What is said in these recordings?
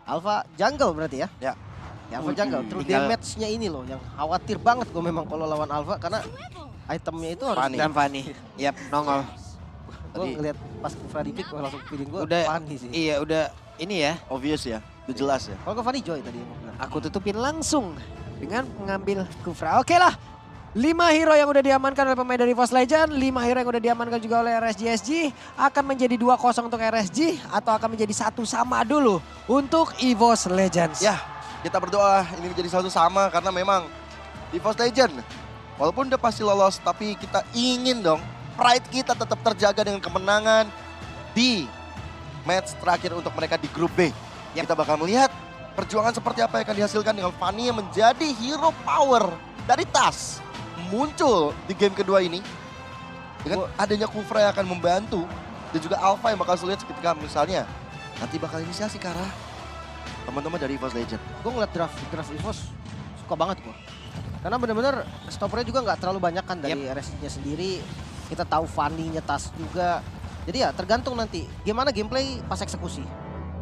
Alpha jungle berarti ya? Ya. Ya, Alpha jungle. Terus damage-nya ini loh yang khawatir banget gue memang kalau lawan Alpha karena itemnya itu harus Fanny. Dan Fanny. Yap, nongol. gue ngeliat pas Kufra di pick gue langsung feeling gue Udah, Fanny sih. iya udah ini ya. Obvious ya, udah jelas ya. Kalau ke Fanny Joy tadi yang bilang. Aku tutupin langsung dengan mengambil Kufra. Oke lah. 5 hero yang udah diamankan oleh pemain dari Force Legend, 5 hero yang udah diamankan juga oleh RSGSG, akan menjadi 2-0 untuk RSG atau akan menjadi 1 sama dulu untuk EVOS Legends. Ya, kita berdoa ini menjadi satu sama karena memang di Force Legend walaupun udah pasti lolos tapi kita ingin dong pride kita tetap terjaga dengan kemenangan di match terakhir untuk mereka di grup B. Kita bakal melihat perjuangan seperti apa yang akan dihasilkan dengan Fanny yang menjadi hero power dari TAS. Muncul di game kedua ini dengan adanya Kufra yang akan membantu dan juga Alpha yang bakal sulit ketika misalnya nanti bakal inisiasi ke arah teman-teman dari EVOS Legend. Gue ngeliat draft EVOS suka banget gue. Karena bener-bener stoppernya juga nggak terlalu banyak kan dari RSG-nya sendiri. Kita tahu Fanny-nya Tas juga. Jadi ya tergantung nanti gimana gameplay pas eksekusi.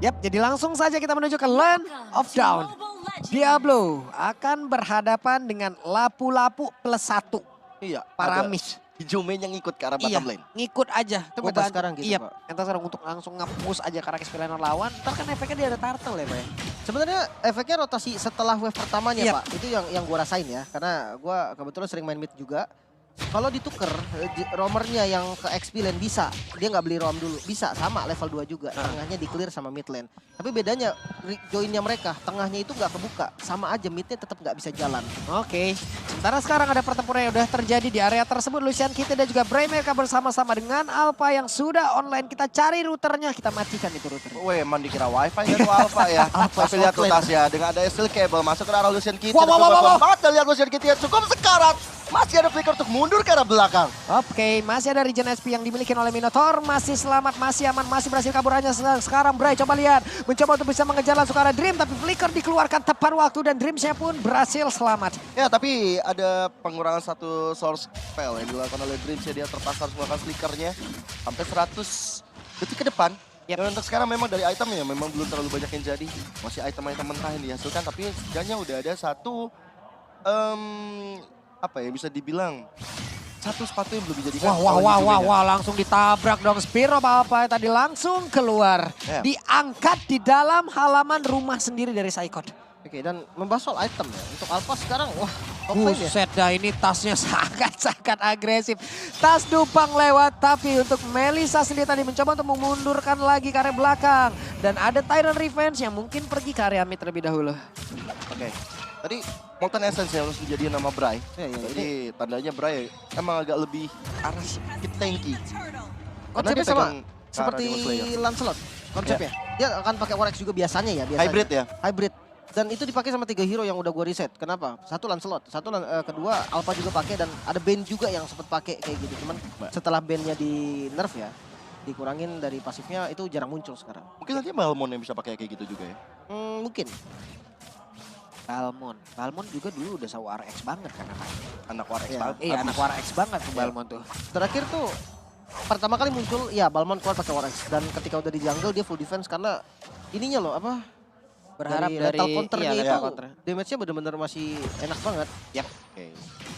Yap, jadi langsung saja kita menuju ke Land of Dawn. Diablo akan berhadapan dengan Lapu-Lapu +1. Iya, Paramis. Hijumen yang ikut ke arah Iya, bottom lane. ngikut aja. Itu meta sekarang gitu, Iya, Pak. meta sekarang untuk langsung nge-push aja ke arah experience lawan. Ntar kan efeknya dia ada turtle ya Pak ya. Sebenarnya efeknya rotasi setelah wave pertamanya Iya. Pak. Itu yang gue rasain ya. Karena gue kebetulan sering main mid juga. Kalau ditukar roamernya yang ke XP lane bisa. Dia nggak beli roam dulu. Bisa sama level 2 juga. Tengahnya di clear sama mid lane. Tapi bedanya joinnya mereka. Tengahnya itu nggak kebuka. Sama aja midnya tetap nggak bisa jalan. Oke, sementara sekarang ada pertempuran yang udah terjadi di area tersebut. Lucian Kitty dan juga Bray mereka bersama-sama dengan Alpha yang sudah online. Kita cari routernya, kita matikan itu routernya. Weh, emang dikira wifi kan tuh Alpha ya. Tapi lihat tuh Tas ya, dengan ada steel cable masuk ke arah Lucian Kitty. Wow. Banget dan lihat Lucian Kitty yang cukup sekarat. Masih ada flicker untuk mundur ke arah belakang. Oke, masih ada regen SP yang dimiliki oleh Minotaur. Masih selamat, masih aman, masih berhasil kabur hanya sekarang Bray coba lihat. Mencoba untuk bisa mengejar langsung ke arah Dream. Tapi flicker dikeluarkan tepat waktu dan Dreamsnya pun berhasil selamat. Ya, tapi ada pengurangan satu source spell yang dilakukan oleh Dreams ya. Dia terpaksa harus melakukan flickernya sampai 100 detik ke depan. Dan untuk sekarang memang dari itemnya memang belum terlalu banyak yang jadi. Masih item-item mentah yang dihasilkan, tapi setidaknya udah ada satu apa ya bisa dibilang satu sepatu yang belum dijadikan. Wah, langsung ditabrak dong. Spiro apa tadi langsung keluar. Diangkat di dalam halaman rumah sendiri dari Saikot. Oke, dan membahas soal item ya. Untuk Alpha sekarang, wah top lane ya. Buset dah, ini tasnya sangat-sangat agresif. Tas Dupang lewat, tapi untuk Melissa sendiri tadi mencoba untuk memundurkan lagi ke area belakang. Dan ada Tyrant Revenge yang mungkin pergi ke area mid terlebih dahulu. Oke. Tadi Molten Essence yang harus menjadi nama Bray. Ya, Jadi tandanya Bray emang agak lebih arah sedikit tanky. Konsepnya sama seperti Slayer. Lancelot konsepnya. Dia akan pakai War X juga biasanya ya. Hybrid ya? Hybrid. Dan itu dipakai sama 3 hero yang udah gue reset. Kenapa? Satu Lancelot, kedua Alpha juga pakai dan ada Bane juga yang sempat pakai kayak gitu. Cuman setelah Bane-nya di nerf ya, dikurangin dari pasifnya itu jarang muncul sekarang. Mungkin nanti Balmon yang bisa pakai kayak gitu juga ya? Mungkin. Balmon juga dulu udah sama RX banget kan Anak War X Iya. banget. Iya, anak RX banget tuh Balmon tuh. Terakhir tuh pertama kali muncul ya Balmon keluar pakai War X dan ketika udah di jungle dia full defense karena ininya loh apa? Berharap dari lethal counternya iya, itu lethal counter. damage-nya bener-bener masih enak banget. Yap. Oke.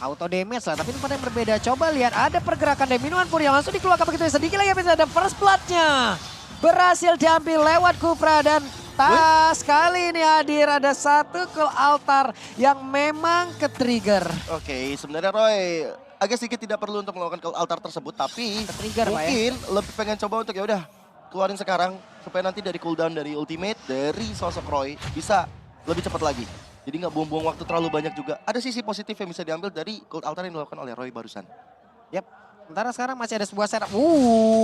Auto damage lah, tapi ini pada yang berbeda. Coba lihat ada pergerakan dari Minuan Puri yang langsung dikeluarkan begitu sedikit lagi bisa ada first blood-nya. Berhasil diambil lewat Kufra dan Tas kali ini hadir ada satu ke altar yang memang ke-trigger. Oke, sebenarnya Roy agak sedikit tidak perlu untuk melakukan ke altar tersebut, tapi Ke-trigger, Pak, ya. mungkin lebih pengen coba untuk ya udah keluarin sekarang supaya nanti dari cooldown dari ultimate dari sosok Roy bisa lebih cepat lagi. Jadi nggak buang-buang waktu terlalu banyak juga. Ada sisi positif yang bisa diambil dari gold altar yang dilakukan oleh Roy barusan. Yap. Sementara sekarang masih ada sebuah setup.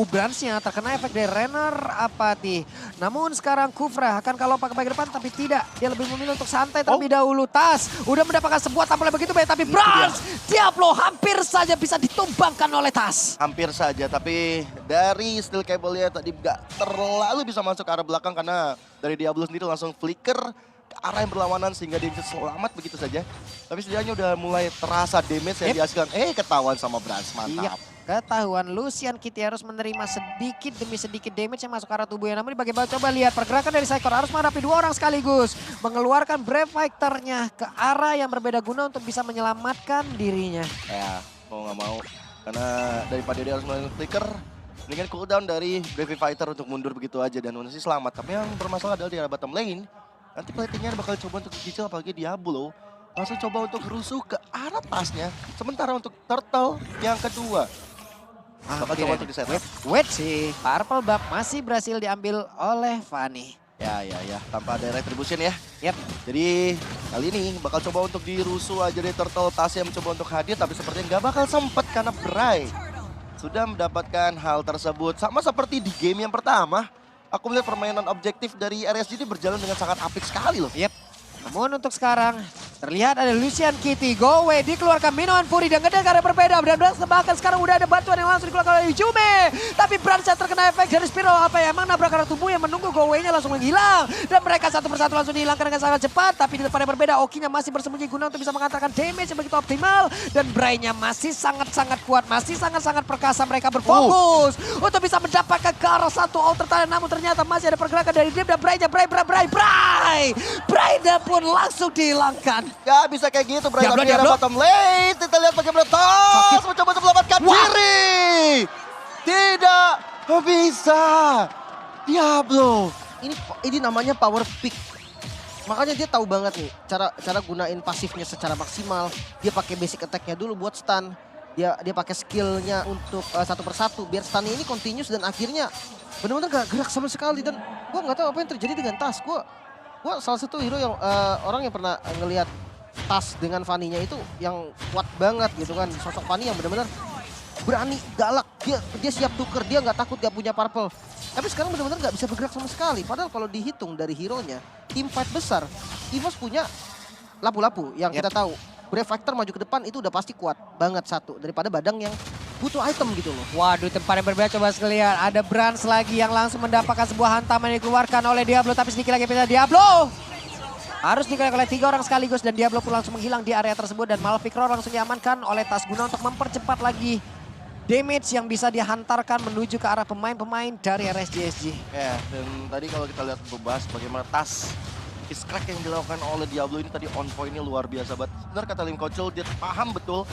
Bransnya terkena efek dari Renner Apathy. Namun sekarang Kufra akan kalau pakai bagian depan tapi tidak. Dia lebih memilih untuk santai terlebih dahulu. Tas udah mendapatkan sebuah tampil begitu baik tapi Brans Diablo hampir saja bisa ditumbangkan oleh Tas. Hampir saja, tapi dari steel cable-nya tadi nggak terlalu bisa masuk ke arah belakang karena dari Diablo sendiri langsung flicker ke arah yang berlawanan sehingga dia bisa selamat begitu saja. Tapi setidaknya udah mulai terasa damage yang dihasilkan. Ketahuan sama Brans, mantap. ketahuan Lucian Kitty harus menerima sedikit demi sedikit damage yang masuk ke arah tubuhnya. Namun bagaimana coba lihat pergerakan dari Saikor harus menghadapi 2 orang sekaligus. Mengeluarkan Brave Fighter-nya ke arah yang berbeda guna untuk bisa menyelamatkan dirinya. Ya, mau nggak mau. Karena daripada dia harus melakukan flicker, mendingan cooldown dari Brave Fighter untuk mundur begitu aja dan masih selamat. Tapi yang bermasalah adalah di arah bottom lane. Nanti platingnya bakal coba untuk cicil apalagi Diablo. Langsung coba untuk rusuh ke arah tasnya. Sementara untuk Turtle yang kedua. Bakal coba untuk di setup. Wait sih, Purple Buff masih berhasil diambil oleh Fanny. Ya. Tanpa ada retribution ya. Yap. Jadi kali ini bakal coba untuk dirusuh aja di Turtle. Tasya mencoba untuk hadir tapi sepertinya nggak bakal sempet karena Bray sudah mendapatkan hal tersebut. Sama seperti di game yang pertama. Aku melihat permainan objektif dari RSG ini berjalan dengan sangat apik sekali loh. Yap. Namun untuk sekarang terlihat ada Lucian Kitty, go away, dikeluarkan Minoan Fury dan Geden karena berbeda. Dan bahkan sekarang udah ada bantuan yang langsung dikeluarkan oleh Jume. Tapi Brans yang terkena efek dari Spiral apa ya, emang nabrak arah tubuh yang menunggu go away-nya langsung menghilang. Dan mereka satu persatu langsung dihilangkan dengan sangat cepat. Tapi di depan yang berbeda, Oki-nya masih bersembunyi guna untuk bisa mengantarkan damage yang begitu optimal. Dan Bray-nya masih sangat-sangat kuat, masih sangat-sangat perkasa. Mereka berfokus untuk bisa mendapatkan ke arah satu outer tunnel. Namun ternyata masih ada pergerakan dari Dream dan Bray-nya. Bray-nya pun langsung dihilangkan. Ya bisa kayak gitu Bray, tapi Diablo. ada bottom lane. Kita lihat bagaimana Tos mencoba untuk melamatkan diri. Tidak bisa. Diablo. Ini namanya power pick. Makanya dia tahu banget nih cara gunain pasifnya secara maksimal. Dia pakai basic attack-nya dulu buat stun. Dia pakai skillnya untuk satu persatu biar stun ini continuous dan akhirnya benar-benar gak gerak sama sekali. Dan gue nggak tahu apa yang terjadi dengan Tas. Gue salah satu hero yang orang yang pernah ngelihat Tas dengan Fanny-nya itu yang kuat banget gitu kan. Sosok Fanny yang benar-benar berani, galak. Dia siap tuker, dia nggak takut gak punya purple. Tapi sekarang benar-benar nggak bisa bergerak sama sekali. Padahal kalau dihitung dari hero-nya, tim fight besar, EVOS punya lapu-lapu yang kita tahu. Brave Fighter maju ke depan itu udah pasti kuat banget satu. Daripada Badang yang butuh item gitu loh. Waduh, tempat yang berbeda coba sekalian. Ada Brans lagi yang langsung mendapatkan sebuah hantaman yang dikeluarkan oleh Diablo. Tapi sedikit lagi pindah Diablo. Harus dikeluarkan oleh 3 orang sekaligus. Dan Diablo pun langsung menghilang di area tersebut. Dan Malfikro langsung diamankan oleh Tas guna untuk mempercepat lagi damage yang bisa dihantarkan menuju ke arah pemain-pemain dari RSGSG. Ya, dan tadi kalau kita lihat membahas bagaimana Tas Fist Crack yang dilakukan oleh Diablo ini tadi on point-nya luar biasa banget. Benar kata Lim Kocul, dia paham betul.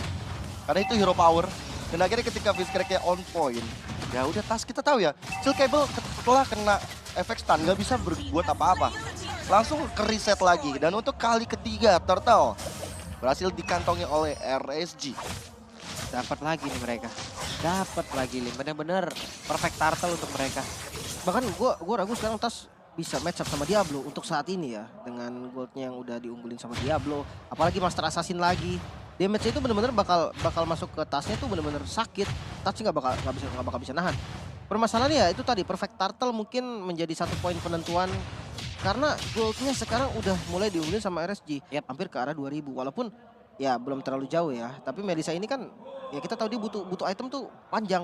Karena itu hero power. Dan akhirnya ketika Fist Crack-nya on point, ya udah Tas kita tahu ya. Chill Cable setelah kena efek stun nggak bisa berbuat apa-apa. Langsung ke reset lagi. Dan untuk kali ketiga Turtle berhasil dikantongi oleh RSG. Dapat lagi nih mereka. Dapat lagi nih. Benar-benar perfect turtle untuk mereka. Bahkan gue ragu sekarang Tas bisa match up sama Diablo untuk saat ini ya. Dengan goldnya yang udah diunggulin sama Diablo. Apalagi Master Assassin lagi. Damage itu benar-benar bakal masuk ke tasnya tuh benar-benar sakit. Tasnya nggak bakal bisa nahan. Permasalahannya ya itu tadi perfect turtle mungkin menjadi satu poin penentuan. Karena goldnya sekarang udah mulai diunggulin sama RSG. Hampir ke arah 2000 walaupun ya belum terlalu jauh ya. Tapi Melissa ini kan ya kita tahu dia butuh item tuh panjang,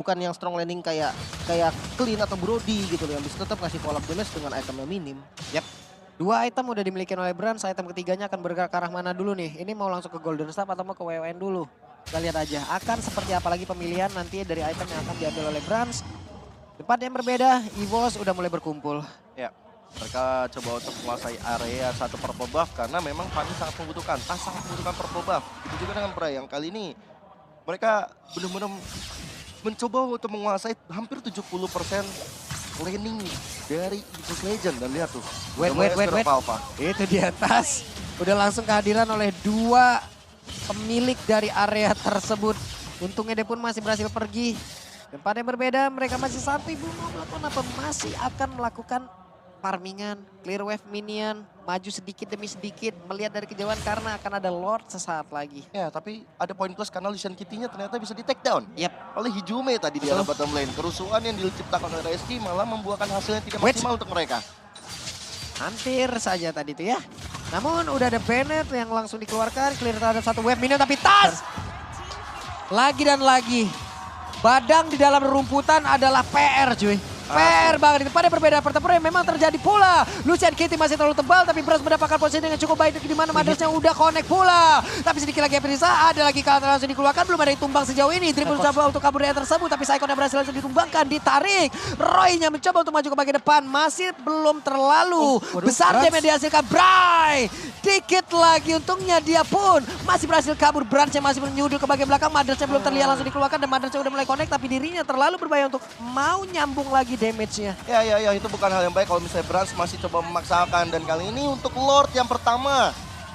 bukan yang strong landing kayak Clean atau Brody gitu loh yang bisa tetap ngasih follow up damage dengan item yang minim. 2 item udah dimiliki oleh Brans, item ketiganya akan bergerak ke arah mana dulu nih? Ini mau langsung ke Golden Staff atau mau ke WWN dulu? Kita lihat aja akan seperti apa lagi pemilihan nanti dari item yang akan diambil oleh Brans. Tempat yang berbeda, EVOS udah mulai berkumpul. Ya, mereka coba untuk menguasai area satu purple buff karena memang Fanny sangat membutuhkan, Tas sangat membutuhkan purple buff. Itu juga dengan Bray yang kali ini mereka benar-benar mencoba untuk menguasai hampir 70% laning dari League of Legends. Dan lihat tuh. Wait. Itu di atas. Udah langsung kehadiran oleh 2 pemilik dari area tersebut. Untungnya dia pun masih berhasil pergi. Tempat yang berbeda, mereka masih santai belum mau melakukan apa. Masih akan melakukan farmingan, clear wave minion, maju sedikit demi sedikit, melihat dari kejauhan karena akan ada Lord sesaat lagi. Ya, tapi ada poin plus karena Lucian Kitty-nya ternyata bisa di take down. Yap. Oleh Hijume tadi di arah bottom lane. Kerusuhan yang diciptakan oleh RSG malah membuahkan hasil yang tidak maksimal untuk mereka. Hampir saja tadi itu ya. Namun udah ada Bennett yang langsung dikeluarkan, clear terhadap 1 wave minion tapi Tas! Lagi dan lagi. Badang di dalam rumputan adalah PR cuy. Fair banget itu. Pada perbedaan pertempuran yang memang terjadi pula. Lucian Kitty masih terlalu tebal tapi Brans mendapatkan posisi dengan cukup baik di mana Madras yang udah connect pula. Tapi sedikit lagi yang tersisa, ada lagi counter langsung dikeluarkan. Belum ada yang tumbang sejauh ini. Dribble mencoba untuk kabur dari tersebut tapi Saikon yang berhasil langsung ditumbangkan, ditarik. Roy-nya mencoba untuk maju ke bagian depan. Masih belum terlalu besar damage yang dihasilkan Bray. Dikit lagi untungnya dia pun masih berhasil kabur. Brans yang masih menyudul ke bagian belakang. Madrasnya belum terlihat langsung dikeluarkan dan Madrasnya udah mulai connect tapi dirinya terlalu berbahaya untuk mau nyambung lagi damage-nya. Ya, itu bukan hal yang baik kalau misalnya Brans masih coba memaksakan. Dan kali ini untuk Lord yang pertama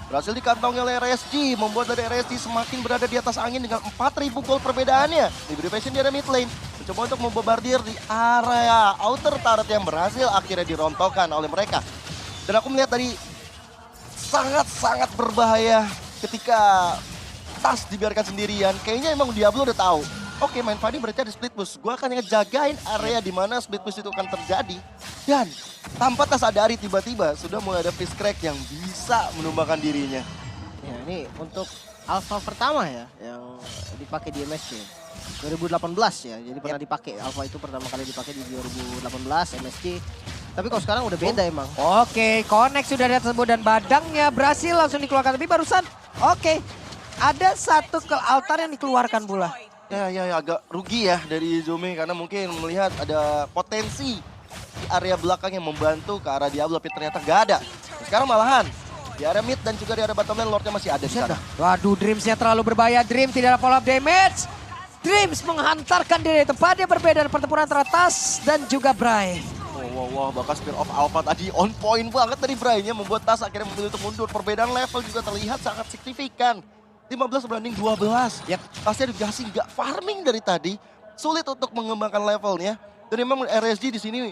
berhasil dikantongi oleh RSG, membuat dari RSG semakin berada di atas angin dengan 4.000 gol perbedaannya. Diberi passion di area mid lane, mencoba untuk membombardir di area outer turret yang berhasil akhirnya dirontokkan oleh mereka. Dan aku melihat dari sangat-sangat berbahaya ketika Tas dibiarkan sendirian. Kayaknya emang Diablo udah tahu. Oke, main Fanny berarti ada split push. Gue akan ngejagain area di mana split push itu akan terjadi. Dan tanpa Tas sadari tiba-tiba sudah mulai ada fish crack yang bisa menumbangkan dirinya. Ya, ini untuk alpha pertama ya yang dipakai di MSC. 2018 ya, jadi pernah dipakai. Alpha itu pertama kali dipakai di 2018 MSC. Tapi kalau sekarang udah beda emang. Oke, connect sudah ada tersebut dan badangnya berhasil langsung dikeluarkan. Tapi barusan, oke, ada satu ke altar yang dikeluarkan pula. Ya, agak rugi ya dari Izumi karena mungkin melihat ada potensi di area belakang yang membantu ke arah Diablo, tapi ternyata gak ada. Sekarang malahan di area mid dan juga di area bottom lane Lordnya masih ada di sana. Waduh, Dreams-nya terlalu berbahaya. Dream tidak ada follow up damage. Dreams menghantarkan diri tempatnya berbeda dari pertempuran teratas dan juga Bray. Wah, bahkan Spear of Alpha tadi on point banget dari Bray-nya membuat Tas akhirnya memilih untuk mundur. Perbedaan level juga terlihat sangat signifikan. 15 banding 12. Yep. Tasnya dikasih nggak farming dari tadi. Sulit untuk mengembangkan levelnya. Dan memang RSG di sini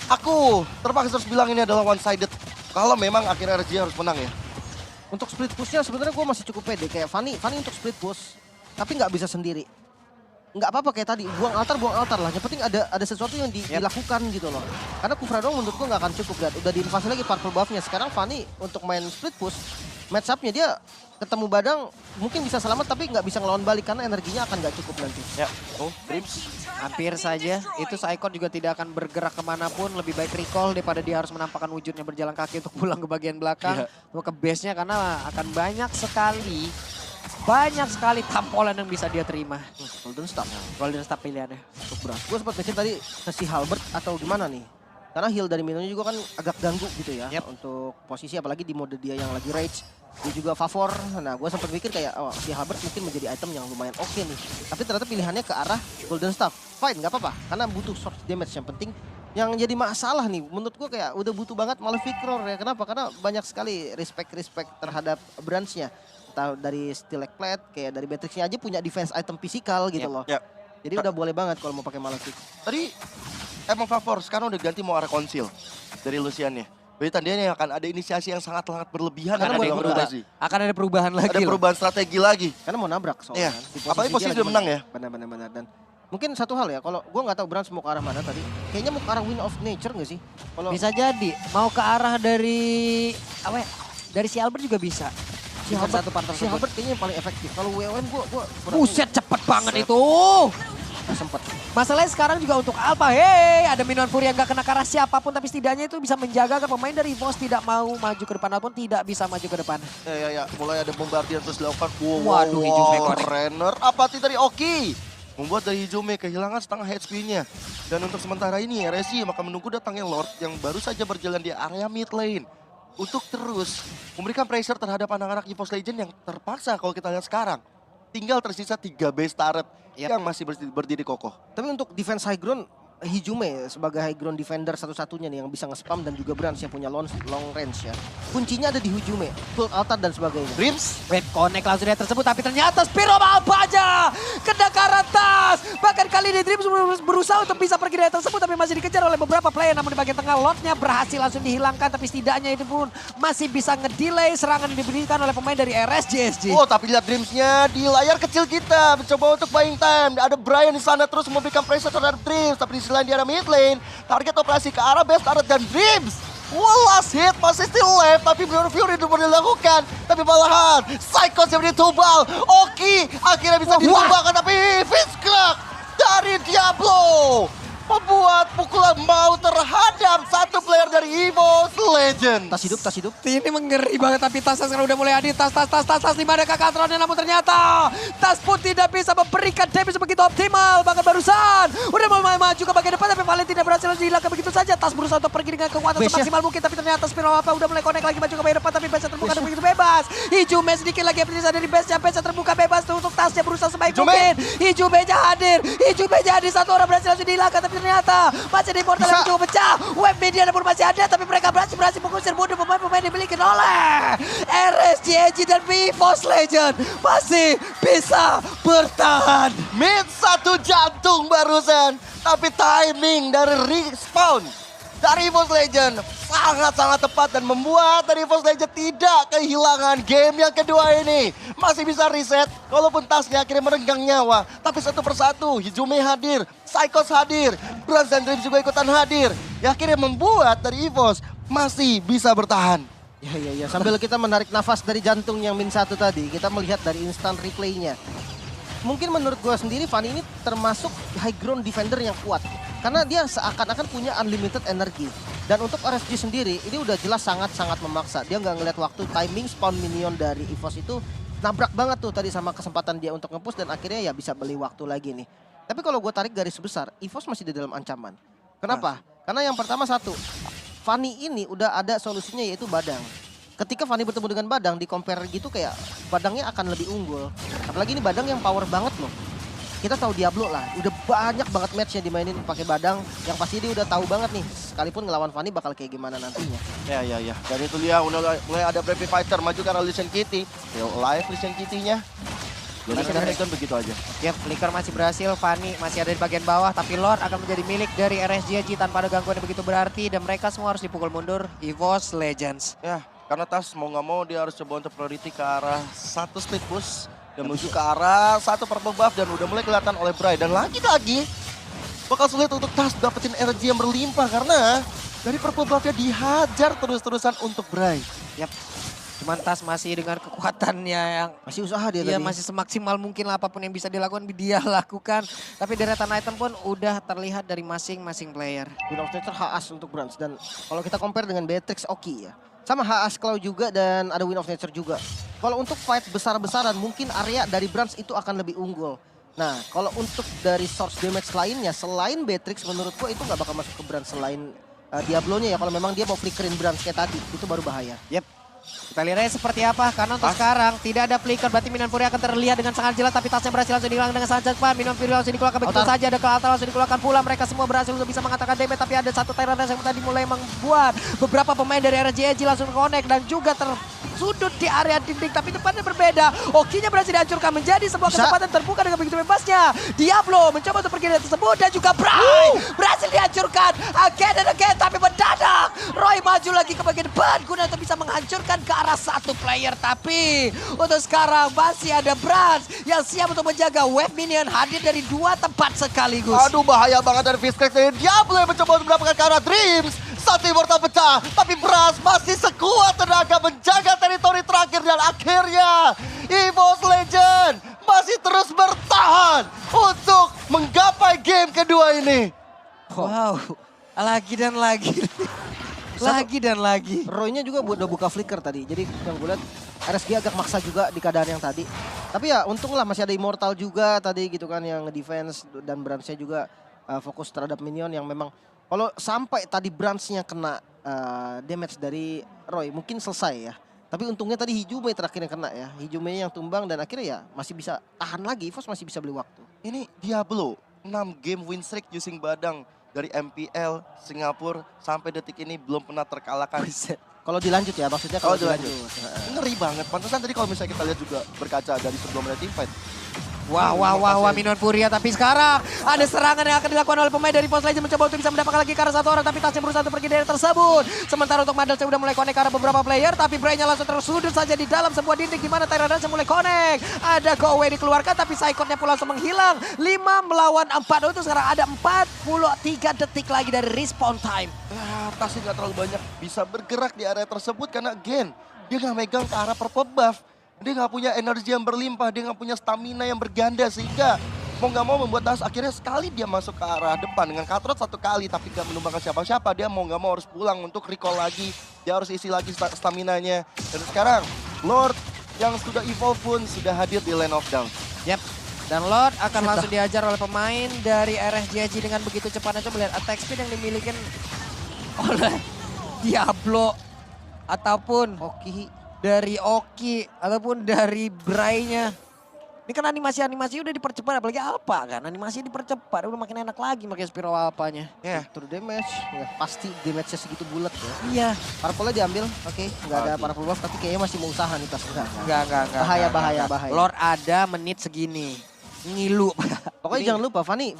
aku terpaksa harus bilang ini adalah one sided. Kalau memang akhirnya RSG harus menang ya. Untuk split pushnya sebenarnya gue masih cukup pede. Kayak Fanny untuk split push. Tapi nggak bisa sendiri. Nggak apa-apa kayak tadi, buang altar lah. Yang penting ada sesuatu yang dilakukan gitu loh. Karena Kufra doang menurut gue nggak akan cukup. Lihat, udah diinvasi lagi purple buff-nya. Sekarang Fanny untuk main split push, match up-nya dia ketemu Badang mungkin bisa selamat tapi nggak bisa ngelawan balik karena energinya akan nggak cukup nanti. Ya, Dreams. Hampir saja, itu Saikon juga tidak akan bergerak kemanapun. Lebih baik recall daripada dia harus menampakkan wujudnya berjalan kaki untuk pulang ke bagian belakang. Mau ke base-nya karena akan banyak sekali tampolan yang bisa dia terima. Golden Staff. Golden Staff pilihannya. Untuk Brans. Gue sempat mikir tadi ke si Halbert atau gimana nih. Karena heal dari minumnya juga kan agak ganggu gitu ya. Untuk posisi apalagi di mode dia yang lagi rage. Dia juga favor. Nah gue sempat mikir kayak si Halbert mungkin menjadi item yang lumayan oke nih. Tapi ternyata pilihannya ke arah Golden Staff. Fine, nggak apa-apa. Karena butuh source damage yang penting. Yang jadi masalah nih, menurut gue kayak udah butuh banget Malefic Roar ya. Kenapa? Karena banyak sekali respect terhadap branch-nya. Entah dari Stilek Plate, kayak dari Beatrix-nya aja punya defense item physical gitu loh. Jadi udah boleh banget kalau mau pakai Malefic. Tadi emang favor, sekarang udah ganti mau arah konsil dari Lucian-nya. Berarti tandanya akan ada inisiasi yang sangat-sangat berlebihan. Akan ada perubahan lagi. Ada perubahan strategi lagi. Karena mau nabrak soalnya. Apalagi posisi udah menang ya. Benar. Dan mungkin satu hal ya, kalau gue nggak tahu Brans mau ke arah mana tadi. Kayaknya mau ke arah Wind of Nature nggak sih? Bisa jadi. Mau ke arah dari si Albert juga bisa. Si Halbert kayaknya yang paling efektif. Kalau WOM gue Buset cepet banget itu. Sempet. Masalahnya sekarang juga untuk Alpha. Ada Minion Fury yang gak kena ke arah siapapun. Tapi setidaknya itu bisa menjaga agar pemain dari EVOS tidak mau maju ke depan. Ataupun tidak bisa maju ke depan. Ya. Mulai ada bombardier terus dilakukan. Waduh, Hijume Renner. Apati dari Oki. Membuat dari Hijume kehilangan setengah HP-nya. Dan untuk sementara ini RSI maka menunggu datangnya Lord yang baru saja berjalan di area mid lane. Untuk terus memberikan pressure terhadap anak-anak EVOS Legend yang terpaksa kalau kita lihat sekarang. Tinggal tersisa 3 base turret yang masih berdiri kokoh. Tapi untuk defense high ground, Hijume sebagai high ground defender satu-satunya nih yang bisa nge-spam dan juga Brans yang punya long range ya. Kuncinya ada di Hijume, full altar dan sebagainya. Dreams. Wave connect langsung dia tersebut tapi ternyata Spiro Alpha aja kena ke atas. Bahkan kali ini Dreams berusaha untuk bisa pergi dari tersebut tapi masih dikejar oleh beberapa player. Namun di bagian tengah Lordnya berhasil langsung dihilangkan tapi setidaknya itu pun masih bisa ngedelay serangan yang diberikan oleh pemain dari RSGSG. Oh tapi lihat Dreams-nya di layar kecil kita mencoba untuk buying time. Ada Brian di sana terus memberikan pressure terhadap Dreams tapi di selain di arah mid lane, target operasi ke arah base turret dan Dreams. Last hit masih still left tapi Minion Fury itu boleh dilakukan. Tapi malahan Psycho yang ditumbal. Oki akhirnya bisa ditumbangkan tapi Fitzcrack dari Diablo membuat pukulan mau terhadap satu player dari EVOS Legends. Tas hidup. Ini mengeri banget tapi Tas sekarang udah mulai hadir. Tas di mana Kakatronnya, namun ternyata Tas pun tidak bisa memberikan damage begitu optimal. Bahkan barusan udah mulai maju ke bagian depan tapi Valen tidak berhasil dihilangkan begitu saja. Tas berusaha untuk pergi dengan kekuatan semaksimal mungkin tapi ternyata Spiral apa udah mulai connect lagi maju ke bagian depan tapi base terbuka dan begitu bebas. Hijume sedikit lagi bisa dari base terbuka bebas tuh untuk Tasnya berusaha sebaik mungkin. Hijume-nya hadir satu orang berhasil langsung dihilangkan tapi ternyata masih di portal yang cukup pecah. Web media pun masih ada tapi mereka berhasil mengusir mundur pemain-pemain dimiliki oleh RSGG dan EVOS Legends masih bisa bertahan. Mid satu jantung barusan, tapi timing dari respawn dari EVOS Legends sangat-sangat tepat dan membuat dari EVOS Legends tidak kehilangan game yang kedua ini. Masih bisa reset, walaupun Tasnya akhirnya merenggang nyawa. Tapi satu persatu, Hijume hadir, Psychos hadir, Brans dan Dreams juga ikutan hadir. Ya akhirnya membuat dari EVOS masih bisa bertahan. Ya. Sambil kita menarik nafas dari jantung yang min 1 tadi, kita melihat dari instant replaynya. Mungkin menurut gue sendiri, Fanny ini termasuk high ground defender yang kuat. Karena dia seakan-akan punya unlimited energi. Dan untuk RSG sendiri, ini udah jelas sangat-sangat memaksa. Dia nggak ngeliat waktu, timing spawn minion dari EVOS itu nabrak banget tuh tadi sama kesempatan dia untuk nge-push dan akhirnya ya bisa beli waktu lagi nih. Tapi kalau gue tarik garis besar, EVOS masih di dalam ancaman. Kenapa? Karena yang pertama satu, Fanny ini udah ada solusinya yaitu Badang. Ketika Fanny bertemu dengan Badang, di compare gitu kayak Badangnya akan lebih unggul. Apalagi ini Badang yang power banget loh. Kita tahu Diablo lah, udah banyak banget matchnya dimainin pakai Badang. Yang pasti dia udah tahu banget nih, sekalipun ngelawan Fanny bakal kayak gimana nantinya. Ya. Dan itu dia mulai ada Brave Fighter maju karena Lee Sin Kitty. Still alive Lee Sin Kitty-nya. Jadi kan begitu aja. Yap, Flicker masih berhasil, Fanny masih ada di bagian bawah, tapi Lord akan menjadi milik dari RSGG tanpa ada gangguan yang begitu berarti, dan mereka semua harus dipukul mundur, EVOS Legends. Ya, karena Tas mau nggak mau dia harus coba untuk priority ke arah satu split push dan menuju ke arah satu purple buff dan udah mulai kelihatan oleh Bray. Dan lagi-lagi bakal sulit untuk Tas dapetin energi yang berlimpah karena dari purple buffnya dihajar terus-terusan untuk Bray. Yap. Cuman Tas masih dengan kekuatannya yang Masih usaha dia tadi. masih semaksimal mungkin lah apapun yang bisa dilakukan dia lakukan. Tapi deretan item pun udah terlihat dari masing-masing player. Win of Nature HS untuk Brans dan kalau kita compare dengan Beatrix Oki ya. Sama HS Claw juga dan ada Win of Nature juga. Kalau untuk fight besar-besaran mungkin area dari Brans itu akan lebih unggul. Nah kalau untuk dari source damage lainnya selain Beatrix menurut gua itu nggak bakal masuk ke Brans selain Diablo-nya ya. Kalau memang dia mau flickerin Brans kayak tadi itu baru bahaya. Yep. Kita lihat aja seperti apa, karena untuk sekarang tidak ada flicker, berarti Minion Fury akan terlihat dengan sangat jelas, tapi Tasnya berhasil langsung dihilang dengan sangat cepat. Minion Fury langsung dikeluarkan begitu saja, ada Kelata langsung dikeluarkan pula, mereka semua berhasil untuk bisa mengatakan damage, tapi ada satu Tyrant yang tadi mulai membuat beberapa pemain dari RSGG langsung connect dan juga tersudut di area dinding, tapi tempatnya berbeda. Okinya berhasil dihancurkan menjadi sebuah kesempatan terbuka dengan begitu bebasnya. Diablo mencoba untuk pergi dari tersebut dan juga Bray berhasil dihancurkan again and again, tapi mendadak Roy maju lagi ke bagian depan guna untuk bisa menghancurkan ke arah satu player, tapi untuk sekarang masih ada Brans yang siap untuk menjaga wave minion hadir dari dua tempat sekaligus. Aduh bahaya banget dari Fizz Crack dari Diablo yang mencoba untuk mendapatkan ke arah Dreams. Satu immortal pecah, tapi Brans masih sekuat tenaga menjaga teritori terakhir dan akhirnya EVOS Legends masih terus bertahan untuk menggapai game kedua ini. Wow, lagi dan lagi. Lagi dan lagi. Roy-nya juga udah buka flicker tadi. Jadi yang gue lihat RSG agak maksa juga di keadaan yang tadi. Tapi ya untunglah masih ada Immortal juga tadi gitu kan yang defense dan Brans-nya juga fokus terhadap minion yang memang kalau sampai tadi Brans-nya kena damage dari Roy mungkin selesai ya. Tapi untungnya tadi Hijume terakhir yang kena ya. Hijume yang tumbang dan akhirnya ya masih bisa tahan lagi. EVOS masih bisa beli waktu. Ini Diablo 6 game win streak using Badang. Dari MPL, Singapura, sampai detik ini belum pernah terkalahkan. Kalau dilanjut ya maksudnya kalau dilanjut. Ngeri banget, pantesan tadi kalau misalnya kita lihat juga berkaca dari sebelum ada teamfight. Wah, Minion Furia, tapi sekarang ada serangan yang akan dilakukan oleh pemain dari EVOS Legends mencoba untuk bisa mendapatkan lagi karena satu orang, tapi Tasnya berusaha untuk pergi dari tersebut. Sementara untuk Mandel sudah mulai connect ke arah beberapa player, tapi Bray-nya langsung tersudut saja di dalam sebuah dinding di mana Tyrant mulai connect. Ada go away dikeluarkan, tapi Psychot-nya pun langsung menghilang. 5 melawan 4, untuk sekarang ada 43 detik lagi dari respawn time. Tasnya nggak terlalu banyak bisa bergerak di area tersebut karena again, dia nggak megang ke arah purple buff. Dia nggak punya energi yang berlimpah, dia nggak punya stamina yang berganda sehingga mau nggak mau membuat Tas akhirnya sekali dia masuk ke arah depan dengan Katrot satu kali tapi gak menumbangkan siapa-siapa. Dia mau nggak mau harus pulang untuk recall lagi. Dia harus isi lagi stamina-nya. Dan sekarang Lord yang sudah evolve pun sudah hadir di Land of Down. Yap. Dan Lord akan langsung diajar oleh pemain dari RSGG dengan begitu cepatnya. Coba lihat attack speed yang dimiliki oleh Diablo ataupun Oki. dari Oki ataupun dari Bray-nya. Ini kan animasi udah dipercepat, apalagi Alpha kan. Animasinya dipercepat, udah makin enak lagi makin Spiro Alpha-nya. Ya. True damage. Ya, pasti damage-nya segitu bulat ya. Iya. Purple-nya diambil. Oke, nggak ada purple buff tapi kayaknya masih mau usaha nih Tas. Enggak. Bahaya. Lord ada menit segini. Ngilu. Pokoknya jangan lupa Fanny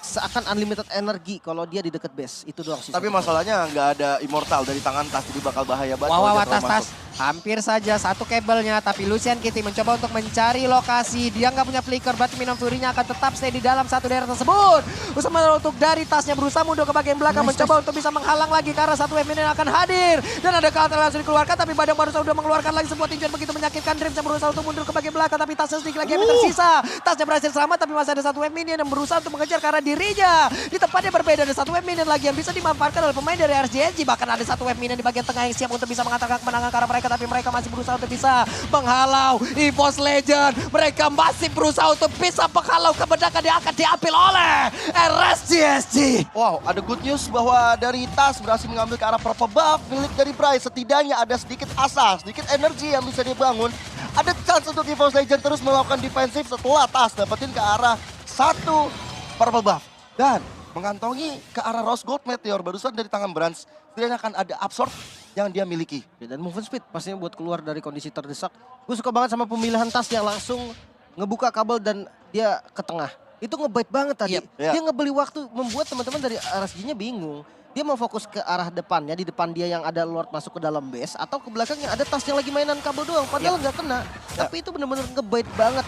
seakan unlimited energi kalau dia di deket base. Itu doang sih. Tapi masalahnya nggak ada immortal dari tangan Tas, jadi bakal bahaya banget. kalau Wah, dia terlalu Tas. masuk. Hampir saja satu kabelnya, tapi Lucian Kitty mencoba untuk mencari lokasi. Dia nggak punya flicker, berarti Minion Fury-nya akan tetap stay di dalam satu daerah tersebut. Usaha untuk dari Tasnya berusaha mundur ke bagian belakang, mencoba untuk bisa menghalang lagi karena satu wave minion akan hadir. Dan ada counter langsung dikeluarkan, tapi Badang barusan sudah mengeluarkan lagi sebuah tinjuan begitu menyakitkan. Dreams yang berusaha untuk mundur ke bagian belakang, tapi Tasnya sedikit lagi yang tersisa. Tasnya berhasil selamat, tapi masih ada satu wave minion yang berusaha untuk mengejar karena dirinya. Di tempatnya berbeda, ada satu wave minion lagi yang bisa dimanfaatkan oleh pemain dari RSGG. Bahkan ada satu wave minion di bagian tengah yang siap untuk bisa mengantarkan kemenangan karena mereka, tapi mereka masih berusaha untuk bisa menghalau EVOS Legend. Mereka masih berusaha untuk bisa menghalau kemenangan yang akan diambil oleh RSGG. Wow, ada good news bahwa dari Tas berhasil mengambil ke arah purple buff milik dari Bray. Setidaknya ada sedikit asa, sedikit energi yang bisa dibangun. Ada chance untuk EVOS Legend terus melakukan defensif setelah Tas dapetin ke arah satu purple buff. Dan mengantongi ke arah Rose Gold Meteor barusan dari tangan Brans. Setidaknya akan ada absorb yang dia miliki. Dan movement speed pastinya buat keluar dari kondisi terdesak. Gue suka banget sama pemilihan Tas yang langsung ngebuka kabel dan dia ke tengah. Itu ngebait banget tadi. Yep. Yeah. Dia ngebeli waktu membuat teman-teman dari RSG-nya bingung. Dia mau fokus ke arah depannya, di depan dia yang ada Lord masuk ke dalam base. Atau ke belakang yang ada Tas yang lagi mainan kabel doang. Padahal nggak kena. Tapi itu bener-bener ngebait banget.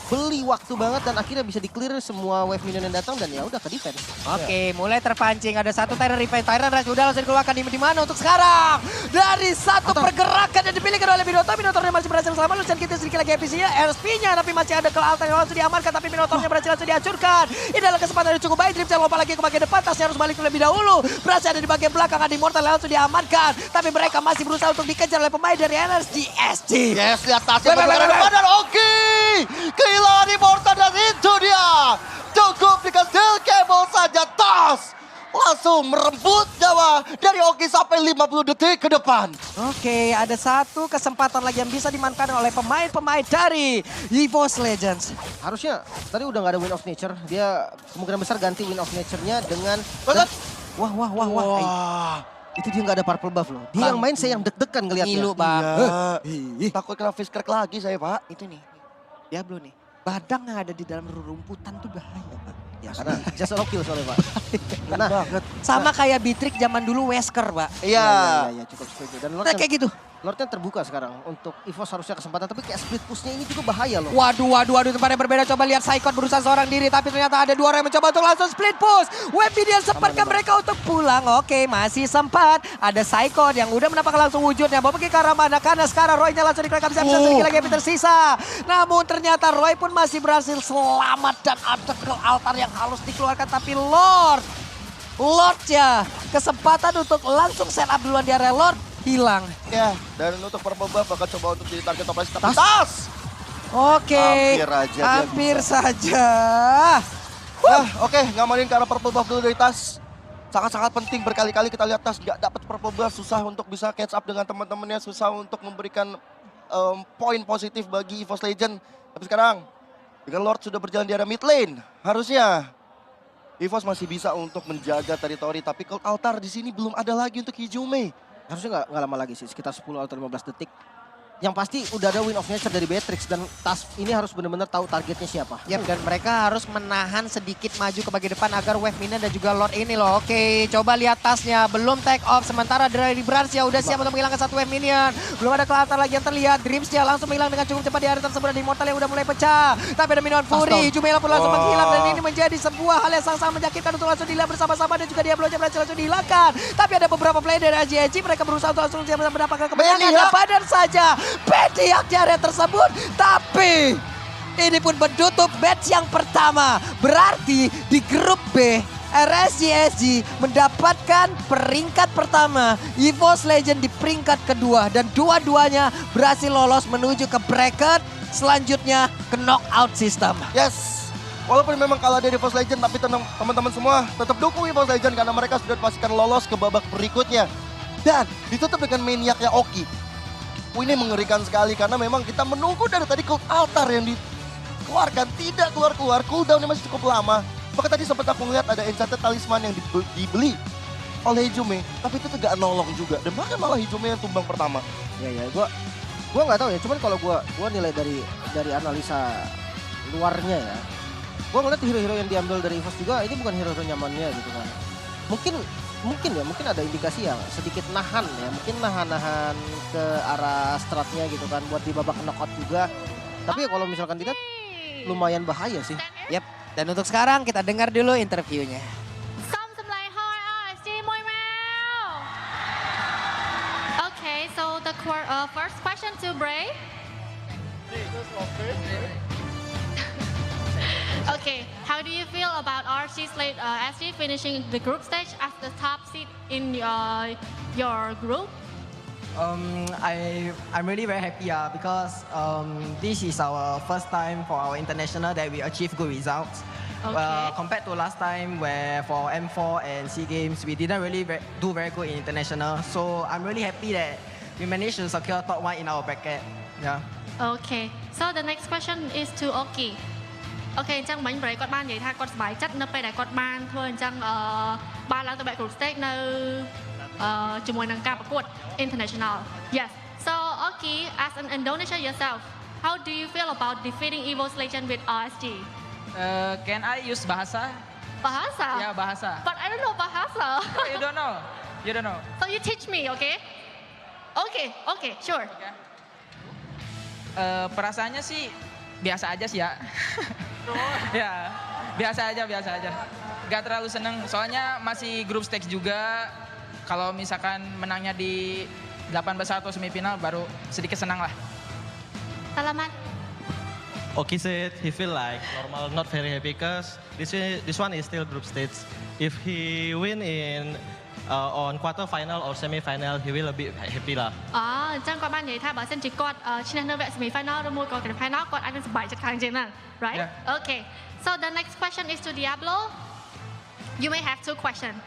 Beli waktu banget dan akhirnya bisa di-clear semua wave minion yang datang dan ya udah ke defense. Oke, mulai terpancing. Ada satu Tyrant Revenge. Tyrant Rush udah langsung dikeluarkan di mana untuk sekarang. Dari satu pergerakan yang dimiliki oleh Minotaur. Minotaurnya masih berhasil selamat. Lucian kita sedikit lagi efisiennya. RSP-nya tapi masih ada ke altar yang langsung diamankan. Tapi Minotaurnya berhasil langsung dihancurkan. Ini adalah kesempatan yang cukup baik. Dream jangan lupa lagi ke bagian depan. Tasnya harus balik terlebih dahulu. Berhasil ada di bagian belakang. Ada Immortal yang langsung diamankan. Tapi mereka masih berusaha untuk dikejar oleh pemain dari NSGSG. Yes, lihat Tasnya bergerak depan dan oke. Kehilangan Immortal dan itu dia. Cukup dengan steel cable saja Tas. Langsung merebut nyawa dari Oki sampai 50 detik ke depan. Oke, ada satu kesempatan lagi yang bisa dimanfaatkan oleh pemain-pemain dari EVOS Legends. Harusnya tadi udah nggak ada Wind of Nature. Dia kemungkinan besar ganti Wind of Nature-nya dengan... Wah. Wah. Itu dia nggak ada purple buff loh. Dia yang main saya yang deg-degan ngeliatnya. Ngilu, Bang. Iya. Takut kena fish crack lagi saya, Pak. Itu nih, Diablo nih. Badang yang ada di dalam rumputan tuh bahaya, Pak. Ya karena just solo kill soalnya Pak. Karena Sama kayak Beatrix zaman dulu Wesker, Pak. Iya. Ya, cukup setuju. Dan Nah, kayak gitu. Lordnya terbuka sekarang untuk EVOS harusnya kesempatan. Tapi kayak split pushnya ini juga bahaya loh. Waduh, tempatnya berbeda. Coba lihat Psychot berusaha seorang diri. Tapi ternyata ada dua orang yang mencoba untuk langsung split push. Webidian sempatkan mereka untuk pulang. Oke, masih sempat. Ada Psychot yang udah mendapatkan langsung wujudnya. Mau pergi ke arah mana? Karena sekarang Roy-nya langsung dikeluarkan. Bisa sedikit lagi yang tersisa. Namun ternyata Roy pun masih berhasil selamat. Dan ada ke altar yang harus dikeluarkan. Tapi Lord-nya kesempatan untuk langsung set up duluan di area Lord. Hilang. Ya, dan untuk purple buff bakal coba untuk jadi target top lane. Tapi Tas! Oke, Hampir aja dia hampir bisa. saja. Oke, ngamanin ke arah purple buff dulu dari Tas. Sangat-sangat penting, berkali-kali kita lihat Tas nggak dapat purple buff, susah untuk bisa catch up dengan teman-temannya, susah untuk memberikan poin positif bagi EVOS Legend. Tapi sekarang, dengan Lord sudah berjalan di area mid lane, harusnya EVOS masih bisa untuk menjaga teritori. Tapi Cold Altar di sini belum ada lagi untuk Hijume. Harusnya nggak lama lagi sih, sekitar 10 atau 15 detik. Yang pasti udah ada Wind of Nature dari Beatrix dan Tas ini harus benar-benar tahu targetnya siapa. Yap, dan mereka harus menahan sedikit maju ke bagian depan agar wave minion dan juga Lord ini loh. Oke, coba lihat Tasnya, belum take off. Sementara dari Brans ya udah siap untuk menghilangkan satu wave minion. Belum ada kelihatan lagi yang terlihat. Dreamsnya langsung menghilang dengan cukup cepat di area tersebut. Dan Immortal yang udah mulai pecah. Tapi ada Minion Fury, Jumela pun langsung menghilang. Dan ini menjadi sebuah hal yang sangat-sangat menyakitkan untuk langsung dilihat bersama-sama. Dan juga Diablo-nya berhasil langsung dihilangkan. Tapi ada beberapa player dari AGG, mereka berusaha untuk langsung mendapatkan kemenangan. Dan saja Bediak di area tersebut, tapi Ini pun menutup match yang pertama. Berarti di grup B, RSGSG mendapatkan peringkat pertama. EVOS Legend di peringkat kedua. Dan dua-duanya berhasil lolos menuju ke bracket. Selanjutnya ke knockout system. Yes. Walaupun memang kalah dari EVOS Legend, tapi teman-teman semua tetap dukung EVOS Legend karena mereka sudah dipastikan lolos ke babak berikutnya. Dan ditutup dengan maniaknya Oki. Ini mengerikan sekali karena memang kita menunggu dari tadi Cult Altar yang dikeluarkan. Tidak keluar-keluar, cooldownnya masih cukup lama. Bahkan tadi sempat aku ngeliat ada Enchanted Talisman yang dibeli oleh Hijume. Tapi itu gak nolong juga. Dan bahkan malah Hijume yang tumbang pertama. Ya, gua nggak tahu ya. Cuman kalau gua nilai dari analisa luarnya ya. Gua ngeliat hero-hero yang diambil dari EVOS juga ini bukan hero-hero nyamannya gitu kan. Mungkin ada indikasi yang sedikit nahan ya. Mungkin nahan ke arah stratnya gitu kan buat di babak knockout juga. Tapi kalau misalkan tidak lumayan bahaya sih. Yep. Dan untuk sekarang kita dengar dulu interviewnya. Okay, so the first question to Bray. Okay, how do you feel about RC Slate SG finishing the group stage as the top seed in your group? I'm really very happy because this is our first time for our international that we achieve good results. Okay. Compared to last time where for M4 and SEA Games, we didn't really do very good in international. So I'm really happy that we managed to secure top 1 in our bracket. Yeah. Okay, so the next question is to Oki. អូខេអញ្ចឹងមិញ Bray គាត់បាននិយាយថាគាត់សប្បាយចិត្តនៅពេលដែលគាត់បានធ្វើអញ្ចឹងបានឡើងទៅ back group stage នៅជាមួយនឹងការប្រកួត international. Yes. So Oki, as an Indonesia yourself, how do you feel about defeating EVOS Legend with RSG? Can I use bahasa? Bahasa? Ya, bahasa. But I don't know bahasa. Oh, you don't know? You don't know? So you teach me, okay? Okay, sure. Okay. Perasaannya sih biasa aja sih ya. Ya, biasa aja. Gak terlalu seneng, soalnya masih group stage juga. Kalau misalkan menangnya di 8 besar atau semifinal baru sedikit senang lah. Selamat. Oki said he feel like normal, not very happy because this one is still group stage. If he win in on quarter final or semi final, he will a bit happy lah. អញ្ចឹងគាត់បាននិយាយថាបើសិនជាគាត់ឈ្នះនៅវគ្គ semi final ឬមួយក៏ grand final គាត់អាចនឹងសប្បាយចិត្តខាងជាងហ្នឹង right? Yeah. Okay. So the next question is to Diablo. You may have 2 questions.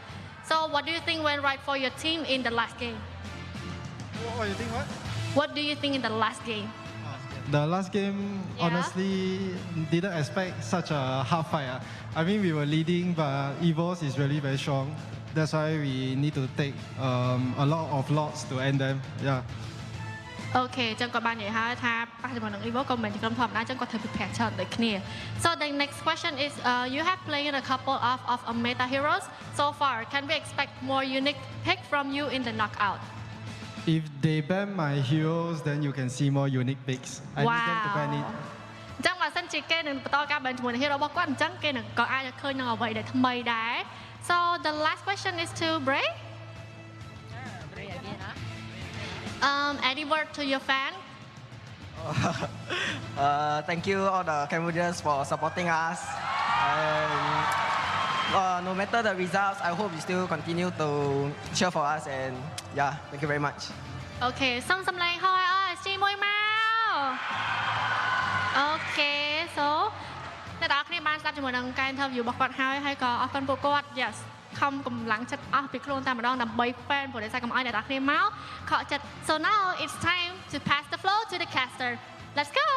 So what do you think went right for your team in the last game? What you think what? What do you think in the last game? The last game, Yeah. honestly, didn't expect such a hard fight. I mean, we were leading, but EVOS is really very strong. That's why we need to take a lot of lots to end them. Yeah. អូខេអញ្ចឹងគាត់បាននិយាយហើយថាប៉ះជាមួយនឹង Evo ក៏មិនមែនជាក្រុមធម្មតាអញ្ចឹងគាត់ត្រូវ prepare ច្រើនដូចគ្នា So the next question is you have played a couple of meta heroes so far. Can we expect more unique pick from you in the knockout? If they ban my heroes, then you can see more unique picks. I need them to ban it. អញ្ចឹងបើសិនជាគេនឹងបន្តការ ban ជាមួយនឹង hero របស់គាត់អញ្ចឹងគេនឹងក៏អាចឃើញនឹងអ្វីដែលថ្មីដែរ So the last question is to Bray. Any word to your fan? Thank you all the Cambodians for supporting us. And, no matter the results, I hope you still continue to cheer for us. And yeah, thank you very much. Okay, សូមសំឡេងហោឲ្យ RSG មួយមក Okay, so អ្នកទាំងអស់គ្នាបានស្ដាប់ជាមួយនឹងការ interview របស់គាត់ហើយក៏អរគុណពួកគាត់ Yes ខំកម្លាំងចិត្តអស់ពីខ្លួនតែម្ដងដើម្បី fan ព្រោះដោយសារកុំឲ្យអ្នកទាំងអស់គ្នាមកខកចិត្ត So now it's time to pass the floor to the caster. Let's go.